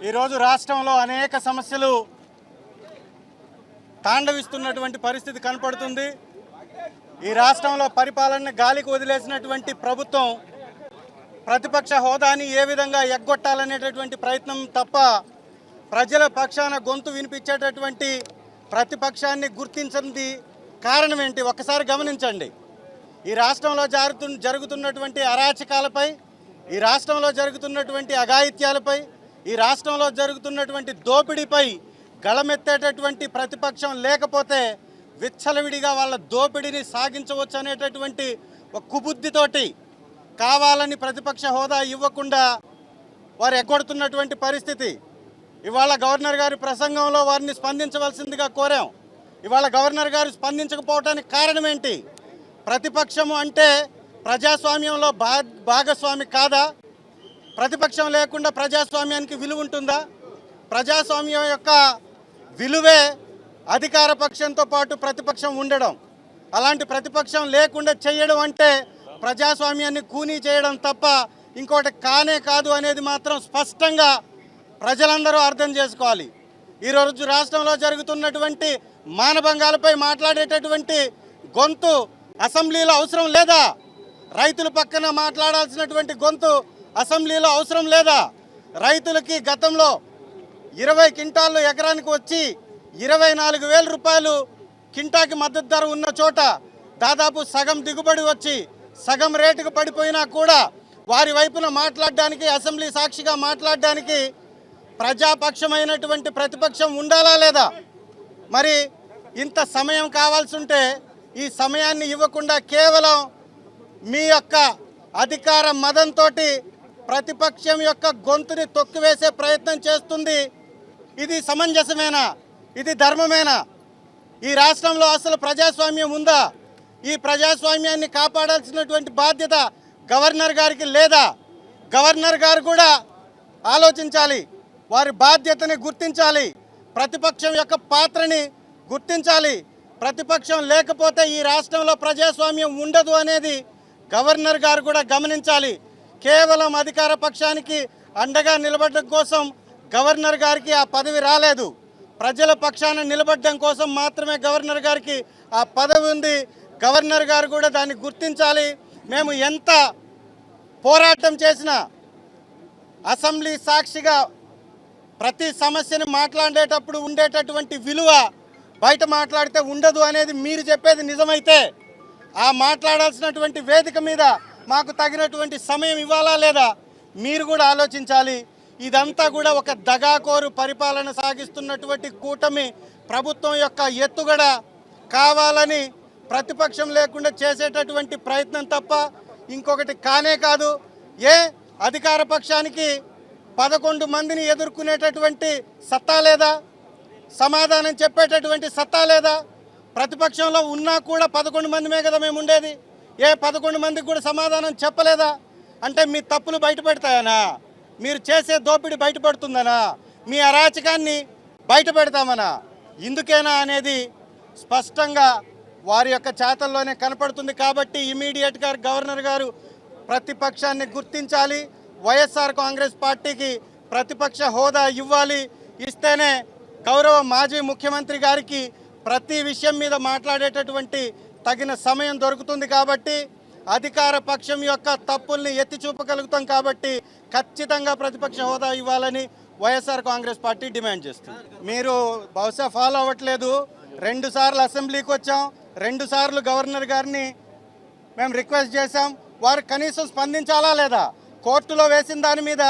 ఈరోజు రాష్ట్రంలో అనేక సమస్యలు తాండవిస్తున్నటువంటి పరిస్థితి కనపడుతుంది. ఈ రాష్ట్రంలో పరిపాలన గాలికి వదిలేసినటువంటి ప్రభుత్వం ప్రతిపక్ష హోదాని ఏ విధంగా ఎగ్గొట్టాలనేటటువంటి ప్రయత్నం తప్ప ప్రజల పక్షాన గొంతు వినిపించేటటువంటి ప్రతిపక్షాన్ని గుర్తించింది కారణం ఏంటి? ఒక్కసారి గమనించండి. ఈ రాష్ట్రంలో జరుగుతున్నటువంటి అరాచకాలపై, ఈ రాష్ట్రంలో జరుగుతున్నటువంటి అఘాయిత్యాలపై, ఈ రాష్ట్రంలో జరుగుతున్నటువంటి దోపిడీపై గళమెత్తేటటువంటి ప్రతిపక్షం లేకపోతే విచ్చలవిడిగా వాళ్ళ దోపిడీని సాగించవచ్చు అనేటటువంటి ఒక కుబుద్ధితోటి కావాలని ప్రతిపక్ష హోదా ఇవ్వకుండా వారు ఎగ్గొడుతున్నటువంటి పరిస్థితి. ఇవాళ గవర్నర్ గారి ప్రసంగంలో వారిని స్పందించవలసిందిగా కోరాం. ఇవాళ గవర్నర్ గారు స్పందించకపోవడానికి కారణం ఏంటి? ప్రతిపక్షము అంటే ప్రజాస్వామ్యంలో భాగస్వామి కాదా? ప్రతిపక్షం లేకుండా ప్రజాస్వామ్యానికి విలువ ఉంటుందా? ప్రజాస్వామ్యం యొక్క విలువే అధికార పక్షంతో పాటు ప్రతిపక్షం ఉండడం. అలాంటి ప్రతిపక్షం లేకుండా చేయడం అంటే ప్రజాస్వామ్యాన్ని కూనీ చేయడం తప్ప ఇంకోటి కానే కాదు అనేది మాత్రం స్పష్టంగా ప్రజలందరూ అర్థం చేసుకోవాలి. ఈరోజు రాష్ట్రంలో జరుగుతున్నటువంటి మానభంగాలపై మాట్లాడేటటువంటి గొంతు అసెంబ్లీలో అవసరం లేదా? రైతుల పక్కన మాట్లాడాల్సినటువంటి గొంతు అసెంబ్లీలో అవసరం లేదా? రైతులకి గతంలో 20 క్వింటాళ్ళు ఎకరానికి వచ్చి 24,000 రూపాయలు కింటాకి మద్దతు ధర ఉన్న చోట దాదాపు సగం దిగుబడి వచ్చి సగం రేటుకు పడిపోయినా కూడా వారి వైపున మాట్లాడడానికి, అసెంబ్లీ సాక్షిగా మాట్లాడడానికి ప్రజాపక్షమైనటువంటి ప్రతిపక్షం ఉండాలా లేదా? మరి ఇంత సమయం కావాల్సి ఉంటే ఈ సమయాన్ని ఇవ్వకుండా కేవలం మీ యొక్క అధికార మదంతో ప్రతిపక్షం యొక్క గొంతుని తొక్కివేసే ప్రయత్నం చేస్తుంది. ఇది సమంజసమేనా? ఇది ధర్మమేనా? ఈ రాష్ట్రంలో అసలు ప్రజాస్వామ్యం ఉందా? ఈ ప్రజాస్వామ్యాన్ని కాపాడాల్సినటువంటి బాధ్యత గవర్నర్ గారికి లేదా? గవర్నర్ గారు కూడా ఆలోచించాలి, వారి బాధ్యతని గుర్తించాలి, ప్రతిపక్షం యొక్క పాత్రని గుర్తించాలి. ప్రతిపక్షం లేకపోతే ఈ రాష్ట్రంలో ప్రజాస్వామ్యం ఉండదు అనేది గవర్నర్ గారు కూడా గమనించాలి. కేవలం అధికార పక్షానికి అండగా నిలబడడం కోసం గవర్నర్ గారికి ఆ పదవి రాలేదు. ప్రజల పక్షాన నిలబడడం కోసం మాత్రమే గవర్నర్ గారికి ఆ పదవి ఉంది. గవర్నర్ గారు కూడా దాన్ని గుర్తించాలి. మేము ఎంత పోరాటం చేసినా అసెంబ్లీ సాక్షిగా ప్రతి సమస్యను మాట్లాడేటప్పుడు ఉండేటటువంటి విలువ బయట మాట్లాడితే ఉండదు అనేది మీరు చెప్పేది నిజమైతే ఆ మాట్లాడాల్సినటువంటి వేదిక మీద మాకు తగినటువంటి సమయం ఇవ్వాలా లేదా? మీరు కూడా ఆలోచించాలి. ఇదంతా కూడా ఒక దగాకోరు పరిపాలన సాగిస్తున్నటువంటి కూటమి ప్రభుత్వం యొక్క ఎత్తుగడ, కావాలని ప్రతిపక్షం లేకుండా చేసేటటువంటి ప్రయత్నం తప్ప ఇంకొకటి కానే కాదు. అధికార పక్షానికి 11 మందిని ఎదుర్కొనేటటువంటి సత్తా లేదా? సమాధానం చెప్పేటటువంటి సత్తా లేదా? ప్రతిపక్షంలో ఉన్నా కూడా 11 మందిమే కదా మేము ఉండేది. 11 మందికి కూడా సమాధానం చెప్పలేదా? అంటే మీ తప్పులు బయటపెడతాయనా? మీరు చేసే దోపిడీ బయటపడుతుందనా? మీ అరాచకాన్ని బయట పెడతామనా? ఇందుకేనా అనేది స్పష్టంగా వారి యొక్క చేతల్లోనే కనపడుతుంది. కాబట్టి ఇమీడియట్గా గవర్నర్ గారు ప్రతిపక్షాన్ని గుర్తించాలి. వైఎస్ఆర్ కాంగ్రెస్ పార్టీకి ప్రతిపక్ష హోదా ఇవ్వాలి. ఇస్తేనే గౌరవ మాజీ ముఖ్యమంత్రి గారికి ప్రతి విషయం మీద మాట్లాడేటటువంటి తగిన సమయం దొరుకుతుంది. కాబట్టి అధికార పక్షం యొక్క తప్పుల్ని ఎత్తి చూపగలుగుతాం. కాబట్టి ఖచ్చితంగా ప్రతిపక్ష హోదా ఇవ్వాలని వైఎస్ఆర్ కాంగ్రెస్ పార్టీ డిమాండ్ చేస్తుంది. మీరు బహుశా ఫాలో అవ్వట్లేదు. 2 సార్లు అసెంబ్లీకి వచ్చాం, 2 సార్లు గవర్నర్ గారిని మేము రిక్వెస్ట్ చేశాం. వారు కనీసం స్పందించాలా లేదా? కోర్టులో వేసిన దాని మీద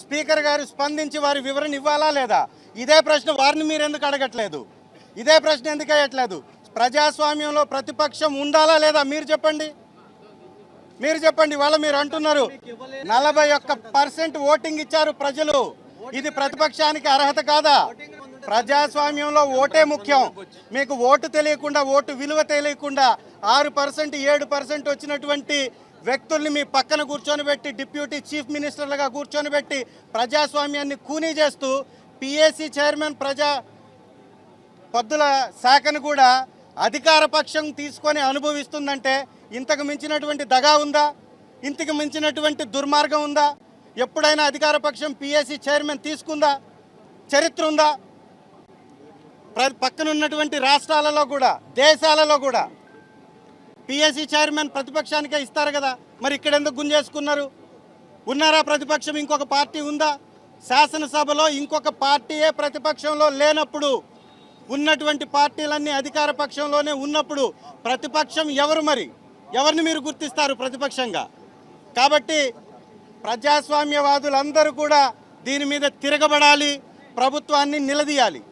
స్పీకర్ గారు స్పందించి వారి వివరణ ఇవ్వాలా లేదా? ఇదే ప్రశ్న వారిని మీరు ఎందుకు అడగట్లేదు? ఇదే ప్రశ్న ఎందుకు వేయట్లేదు? ప్రజాస్వామ్యంలో ప్రతిపక్షం ఉండాలా లేదా? మీరు చెప్పండి. వాళ్ళ మీరు అంటున్నారు 41% ఓటింగ్ ఇచ్చారు ప్రజలు. ఇది ప్రతిపక్షానికి అర్హత కాదా? ప్రజాస్వామ్యంలో ఓటే ముఖ్యం. మీకు ఓటు తెలియకుండా, ఓటు విలువ తెలియకుండా 6%, 7% వచ్చినటువంటి వ్యక్తుల్ని మీ పక్కన కూర్చొని పెట్టి, డిప్యూటీ చీఫ్ మినిస్టర్లుగా కూర్చొని పెట్టి ప్రజాస్వామ్యాన్ని కూనీ చేస్తూ పిఏసీ చైర్మన్ పద్దుల శాఖను కూడా అధికార పక్షం తీసుకొని అనుభవిస్తుందంటే ఇంతకు మించినటువంటి దగా ఉందా? ఇంతకు మించినటువంటి దుర్మార్గం ఉందా? ఎప్పుడైనా అధికార పక్షం పిఏసీ చైర్మన్ తీసుకుందా? చరిత్ర ఉందా? పక్కన ఉన్నటువంటి రాష్ట్రాలలో కూడా దేశాలలో కూడా పిఎస్సి చైర్మన్ ప్రతిపక్షానికే ఇస్తారు కదా, మరి ఇక్కడ ఎందుకు గుంజేసుకున్నారు? ఉన్నారా ప్రతిపక్షం? ఇంకొక పార్టీ ఉందా? శాసనసభలో ఇంకొక పార్టీయే ప్రతిపక్షంలో లేనప్పుడు, ఉన్నటువంటి పార్టీలన్నీ అధికార పక్షంలోనే ఉన్నప్పుడు ప్రతిపక్షం ఎవరు? మరి ఎవరిని మీరు గుర్తిస్తారు ప్రతిపక్షంగా? కాబట్టి ప్రజాస్వామ్యవాదులందరూ కూడా దీని మీద తిరగబడాలి, ప్రభుత్వాన్ని నిలదీయాలి.